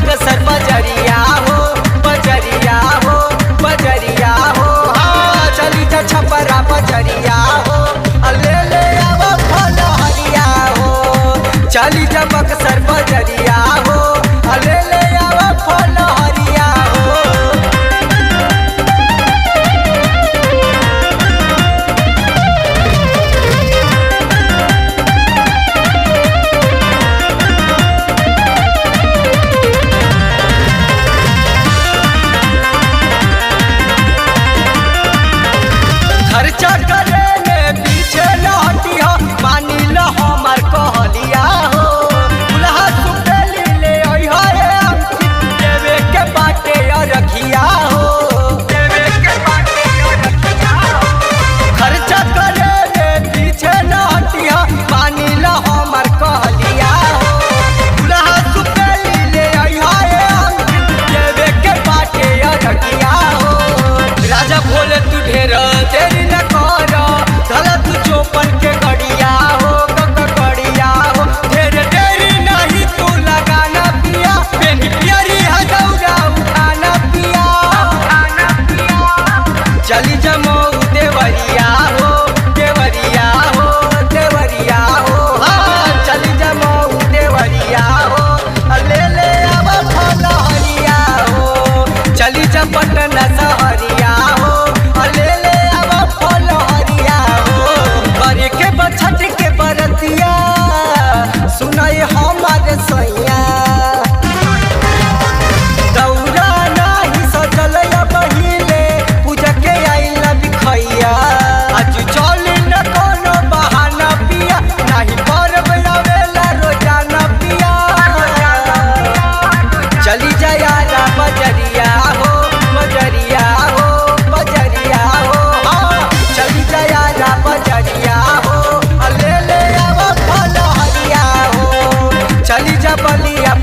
बक्सर बजरिया हो बजरिया हो बजरिया हो। हाँ चली जा छपरा बजरिया हो ले ले अब फल हरिया हो। चली जा बक्सर बजरिया हो ले ले अब फल हरिया हो। खर्चा करे में पीछे न हटिया मानी ल हमार कहलिया हो। दुल्हा सुपेली ले अइहा रे अंकित देवे के बाटे रखिया हो देवे के बाटे रखिया हो। खर्चा करे में पीछे न हटिया मानी ल हमार कहलिया हो। दुल्हा सुपेली ले अइहा रे अंकित देवे के बाटे रखिया हो। राजा भोले तू ढेर तेरी न कर धला तू चौपन के गड़िया हो गड़िया हो। ढेर तेरी नहीं तू लगाना पिया बेनी प्यारी हदौरा उठाना पिया उठाना पिया। चली जमऊ देवरिया हो देवरिया हो देवरिया हो। हाँ चली जमऊ देवरिया हो ले ले अब फल हरिया हो। चली जा पटना सहरिया हो ले ले अब फल हरिया हो। घरे के बछट के बरतिया सुनाई हमारे सैया दौरा नाही सजल बहिले पूजा के आइला बिखैया। आज चल न कोनो बहाना पिया नाही परब आवेला रोजाना पिया। चली जा यारा बजरिया हो बजरिया हो बजरिया हो। हाँ चली जा यारा बजरिया हो ले ले अब फल हरिया हो। चली जा बलिया